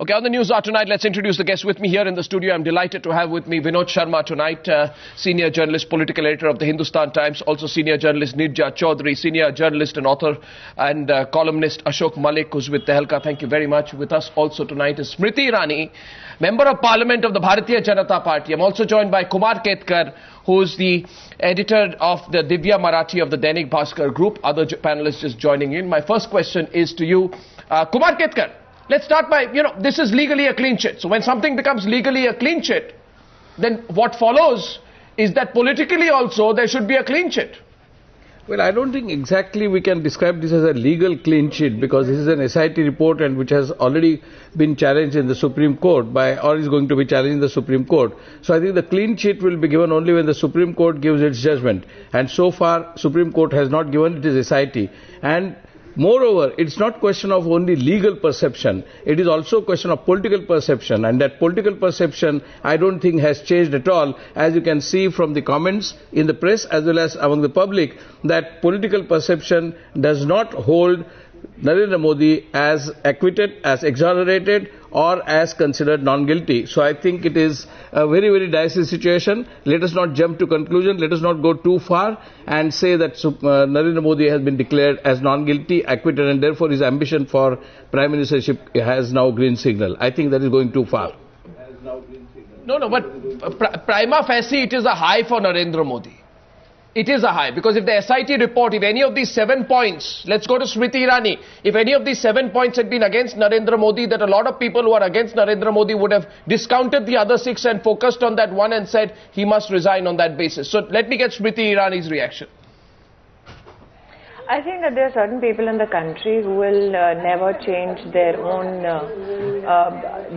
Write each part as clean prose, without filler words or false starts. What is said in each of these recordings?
Okay, on the Newshour tonight, let's introduce the guest with me here in the studio. I'm delighted to have with me Vinod Sharma tonight, senior journalist, political editor of the Hindustan Times, also senior journalist Nirja Chaudhary, senior journalist and author and columnist Ashok Malik, who's with Tehelka. Thank you very much. With us also tonight is Smriti Irani, Member of Parliament of the Bharatiya Janata Party. I'm also joined by Kumar Ketkar, who's the editor of the Divya Marathi of the Dainik Bhaskar group. Other panelists just joining in. My first question is to you, Kumar Ketkar. Let's start by, this is legally a clean chit. So when something becomes legally a clean chit, then what follows is that politically also there should be a clean chit. Well, I don't think exactly we can describe this as a legal clean chit, because this is an SIT report and which has already been challenged in the Supreme Court or is going to be challenged in the Supreme Court. So I think the clean chit will be given only when the Supreme Court gives its judgment. And so far, Supreme Court has not given it is SIT. And moreover, it's not question of only legal perception. It is also a question of political perception. And that political perception, I don't think has changed at all. As you can see from the comments in the press as well as among the public, that political perception does not hold Narendra Modi as acquitted, as exonerated, or as considered non-guilty. So I think it is a very, very dicey situation. Let us not jump to conclusion. Let us not go too far and say that Narendra Modi has been declared as non-guilty, acquitted, and therefore his ambition for prime ministership has now green signal. I think that is going too far. No, but prima facie it is a high for Narendra Modi. It is a high, because if the SIT report, if any of these 7 points, let's go to Smriti Irani, if any of these 7 points had been against Narendra Modi, that a lot of people who are against Narendra Modi would have discounted the other 6 and focused on that one and said he must resign on that basis. So let me get Smriti Irani's reaction. I think that there are certain people in the country who will never change their own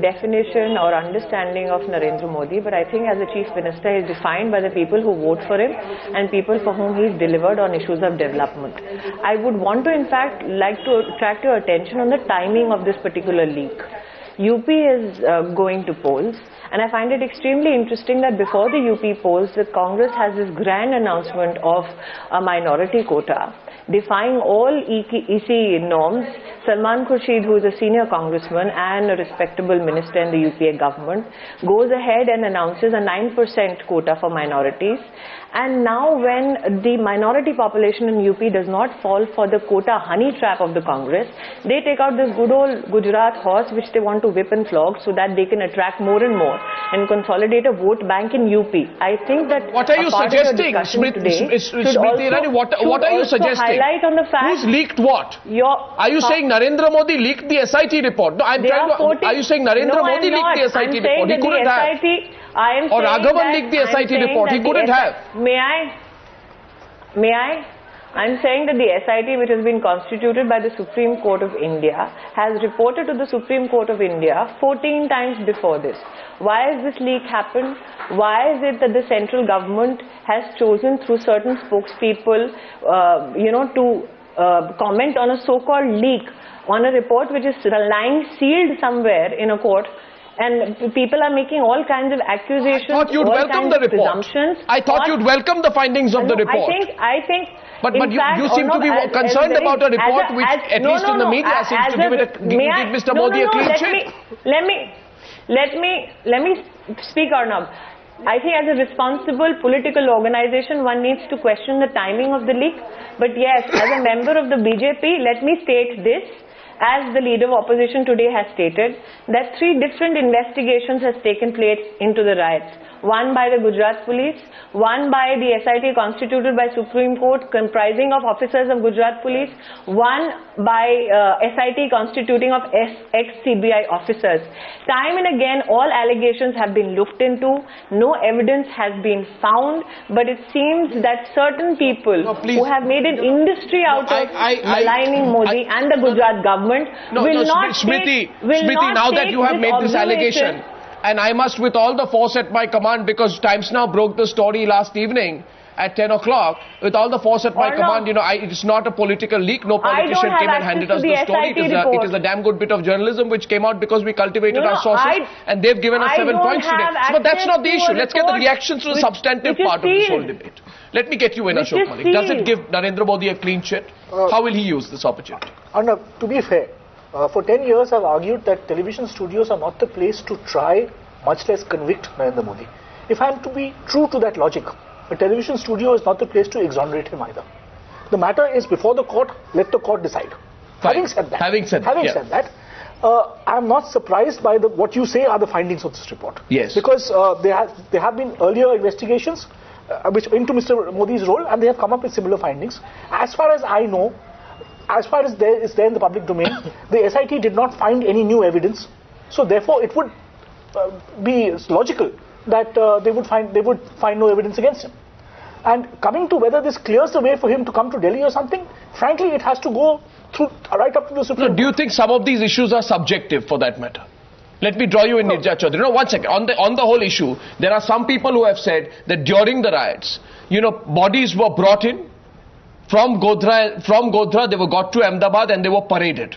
definition or understanding of Narendra Modi. But I think as a Chief Minister, he is defined by the people who vote for him and people for whom he is delivered on issues of development. I would want to, in fact, like to attract your attention on the timing of this particular leak. UP is going to polls. And I find it extremely interesting that before the UP polls, the Congress has this grand announcement of a minority quota, defying all EC norms. Salman Khurshid, who is a senior congressman and a respectable minister in the UPA government, goes ahead and announces a 9% quota for minorities. And now when the minority population in UP does not fall for the quota honey trap of the Congress, they take out this good old Gujarat horse which they want to whip and flog so that they can attract more and more and consolidate a vote bank in UP. I think that what are you suggesting, Smriti Irani? What are you suggesting? Highlight on the fact who's leaked what? Are you saying Narendra Modi leaked the SIT report? No, are you saying Narendra Modi leaked the SIT report? He couldn't have. Or Raghavan leaked the SIT report. He couldn't have. May I? I'm saying that the SIT, which has been constituted by the Supreme Court of India, has reported to the Supreme Court of India 14 times before this. Why has this leak happened? Why is it that the central government has chosen through certain spokespeople, to comment on a so-called leak, on a report which is lying sealed somewhere in a court? And people are making all kinds of accusations. I thought you'd welcome the report. I thought you'd welcome the findings of the report. I think. But you seem to be concerned about a report which, at least in the media, seems to give Mr. Modi a clean chit. Let me speak, Arnab. I think as a responsible political organization, one needs to question the timing of the leak. But yes, as a member of the BJP, let me state this. As the leader of opposition today has stated, that 3 different investigations has taken place into the riots. One by the Gujarat police, one by the SIT constituted by Supreme Court comprising of officers of Gujarat police, one by SIT constituting of ex-CBI officers. Time and again, all allegations have been looked into, no evidence has been found, but it seems that certain people who have made an industry out of maligning Modi and the Gujarat government will not Smriti, now that you have made this allegation, and I must, with all the force at my command, because Times Now broke the story last evening at 10 o'clock, with all the force at my command, it's not a political leak. No politician came and handed us the story. It is a damn good bit of journalism which came out because we cultivated our sources, and they've given us 7 points today. But that's not the issue. Let's get the reactions to the substantive part of this whole debate. Let me get you in, Ashok Malik. Does it give Narendra Modi a clean chit? How will he use this opportunity? To be fair, for 10 years I've argued that television studios are not the place to try, much less convict Narendra Modi. If I am to be true to that logic, a television studio is not the place to exonerate him either. The matter is before the court, let the court decide. Having said that, I am not surprised by what you say are the findings of this report. Yes. Because there have been earlier investigations which into Mr. Modi's role, and they have come up with similar findings. As far as I know, as far as there is there in the public domain, the SIT did not find any new evidence. So therefore, it would be logical that they would find no evidence against him. And coming to whether this clears the way for him to come to Delhi or something, frankly, it has to go through right up to the Supreme Court. Do you think some of these issues are subjective for that matter? Let me draw you in, Nirja Chaudhary. No, 1 second. On the whole issue, there are some people who have said that during the riots, bodies were brought in from Godhra, they were got to Ahmedabad and they were paraded.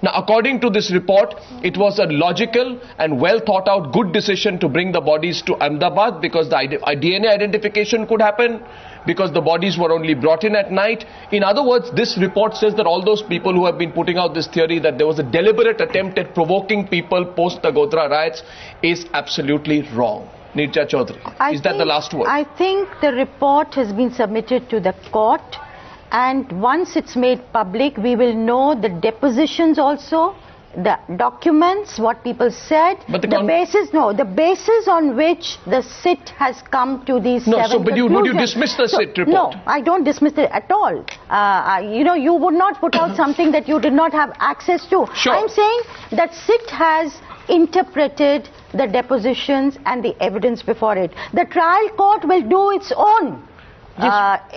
Now, according to this report, it was a logical and well thought out good decision to bring the bodies to Ahmedabad because the DNA identification could happen, because the bodies were only brought in at night. In other words, this report says that all those people who have been putting out this theory that there was a deliberate attempt at provoking people post the Godhra riots is absolutely wrong. Nirja Chaudhary, is that the last word? I think the report has been submitted to the court. And once it's made public, we will know the depositions also, the documents, what people said, but the basis on which the SIT has come to these seven conclusions. Would you dismiss the SIT report? No, I don't dismiss it at all. You would not put out something that you did not have access to. Sure. I'm saying that SIT has interpreted the depositions and the evidence before it. The trial court will do its own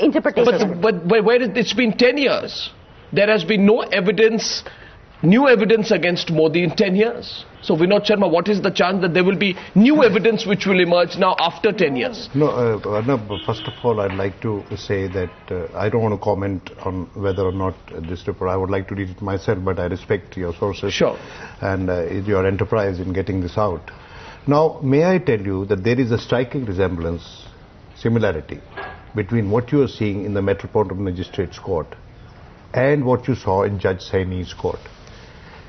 interpretation. But it's been 10 years. There has been no evidence, new evidence against Modi in 10 years. So Vinod Sharma, what is the chance that there will be new evidence which will emerge now after 10 years? No, Arnab, first of all, I'd like to say that I don't want to comment on whether or not this report, I would like to read it myself, but I respect your sources. Sure. And your enterprise in getting this out. Now, may I tell you that there is a striking resemblance, similarity, between what you are seeing in the Metropolitan Magistrates Court and what you saw in Judge Saini's court.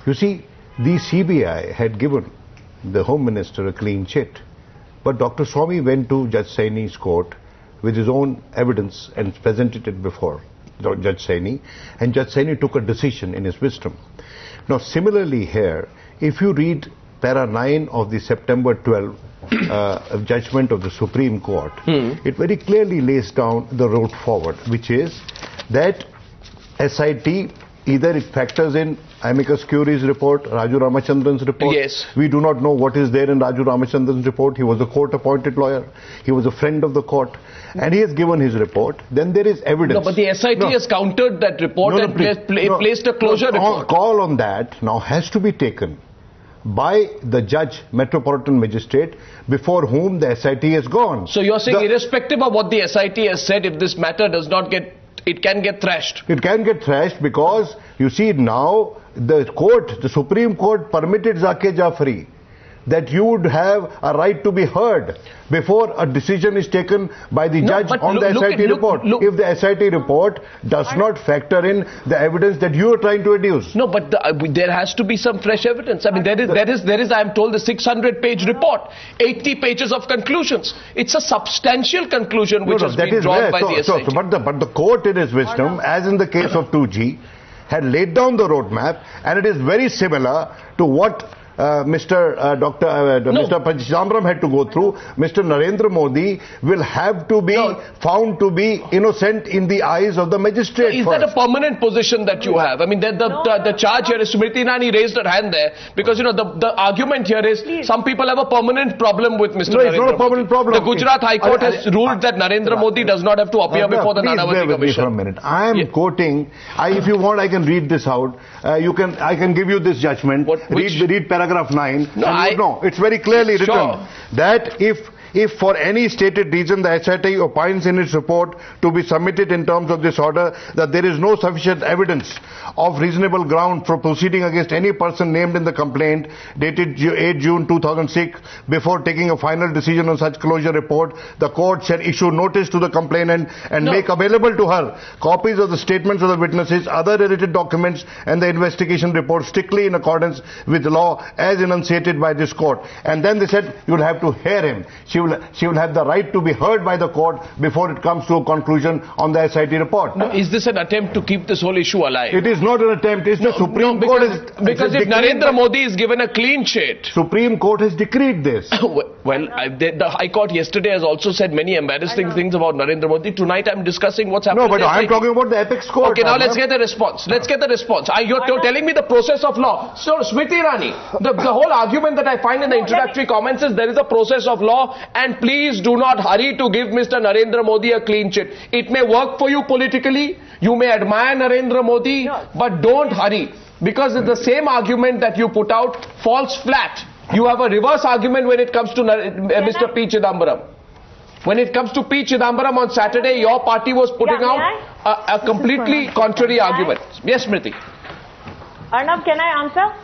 You see, the CBI had given the Home Minister a clean chit, but Dr. Swamy went to Judge Saini's court with his own evidence and presented it before Judge Saini, and Judge Saini took a decision in his wisdom. Now, similarly here, if you read Para 9 of the September 12 judgment of the Supreme Court, it very clearly lays down the road forward, which is that SIT, either it factors in amicus curiae's report, Raju Ramachandran's report. Yes. We do not know what is there in Raju Ramachandran's report. He was a court-appointed lawyer. He was a friend of the court. And he has given his report. Then there is evidence. No, but the SIT has countered that report and placed a closure report. Call on that now has to be taken by the judge, Metropolitan Magistrate, before whom the SIT has gone. So you're saying irrespective of what the SIT has said, if this matter does not get, it can get thrashed? It can get thrashed because, you see, now the Supreme Court permitted Zakir Jafri that you would have a right to be heard before a decision is taken by the judge on the SIT report. If the SIT report does not factor in the evidence that you are trying to adduce. No, but there has to be some fresh evidence. I mean, there is, I am told, the 600-page report, 80 pages of conclusions. It's a substantial conclusion which has been drawn by the SIT. But the court in its wisdom, as in the case of 2G, had laid down the roadmap, and it is very similar to what Mr. Panchidamram had to go through. Mr. Narendra Modi will have to be found to be innocent in the eyes of the magistrate. Is that a permanent position that you have? I mean, the charge here is Smriti Irani raised her hand there because, the argument here is some people have a permanent problem with Mr. Narendra Modi. It's not a permanent problem. The Gujarat High Court has ruled that Narendra Modi does not have to appear before the Nanavati Commission. For a minute. I am quoting, if you want I can read this out. I can give you this judgment. Read paragraph 9. No, it's very clearly written that if if for any stated reason the SIT opines in its report to be submitted in terms of this order that there is no sufficient evidence of reasonable ground for proceeding against any person named in the complaint dated 8 June 2006 before taking a final decision on such closure report, the court shall issue notice to the complainant and make available to her copies of the statements of the witnesses, other related documents and the investigation report strictly in accordance with the law as enunciated by this court. And then they said you will have to hear him. She will have the right to be heard by the court before it comes to a conclusion on the SIT report. No, is this an attempt to keep this whole issue alive? It is not an attempt. It's the Supreme Court. Because if Narendra Modi is given a clean sheet. Supreme Court has decreed this. Well, the High Court yesterday has also said many embarrassing things about Narendra Modi. Tonight I'm discussing what's happening. No, but I'm talking about the apex court. Okay, now let's get the response. Let's get the response. You're telling me the process of law. So, Smriti Irani, the whole argument that I find in the introductory comments is there is a process of law and please do not hurry to give Mr. Narendra Modi a clean sheet. It may work for you politically. You may admire Narendra Modi, but don't hurry. Because the same argument that you put out falls flat. You have a reverse argument when it comes to Mr. P. Chidambaram. When it comes to P. Chidambaram on Saturday, your party was putting out a completely contrary argument. Yes, Smriti. Arnab, can I answer?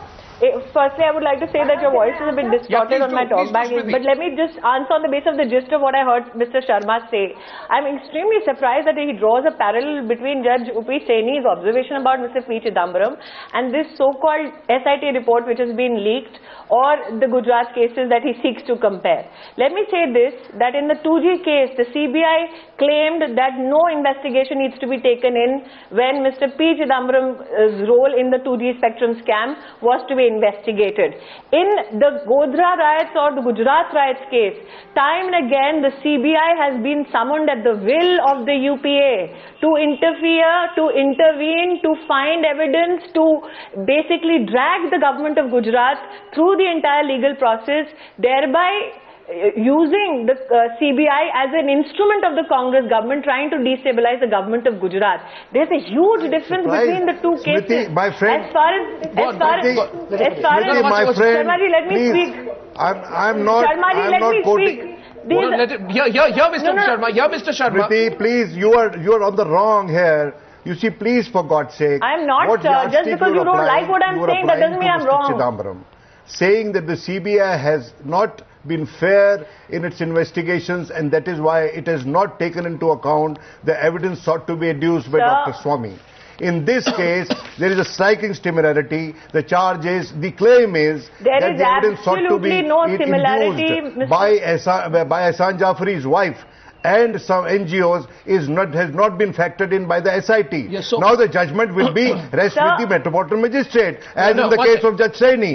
Firstly, I would like to say that your voice is a bit distorted on my talkback, but let me just answer on the basis of the gist of what I heard Mr. Sharma say. I'm extremely surprised that he draws a parallel between Judge U.P. Saini's observation about Mr. P. Chidambaram and this so-called SIT report which has been leaked, or the Gujarat cases that he seeks to compare. Let me say this, that in the 2G case, the CBI claimed that no investigation needs to be taken in when Mr. P. Chidambaram's role in the 2G spectrum scam was to be investigated. In the Godhra riots or the Gujarat riots case, time and again the CBI has been summoned at the will of the UPA to interfere, to intervene, to find evidence, to basically drag the government of Gujarat through the entire legal process, thereby using the CBI as an instrument of the Congress government trying to destabilize the government of Gujarat. There's a huge difference between the two cases. Smriti, my friend. As far as my friend, Sharmaji, let me speak. I'm not quoting. Here, Mr. Sharma. Here, Mr. Sharma. Smriti, please, you are on the wrong here. You see, please, for God's sake. I'm not, sir. Just because you don't like what I'm saying, that doesn't mean I'm wrong. Chidambaram, saying that the CBI has not been fair in its investigations and that is why it has not taken into account the evidence sought to be adduced by Dr. Swamy. In this case, there is a striking similarity. The claim is that the evidence sought to be induced by Ahsan Jafri's wife and some NGOs has not been factored in by the SIT. Yes, so now the judgment will be rest with the Metropolitan Magistrate, as in the case of Judge Saini.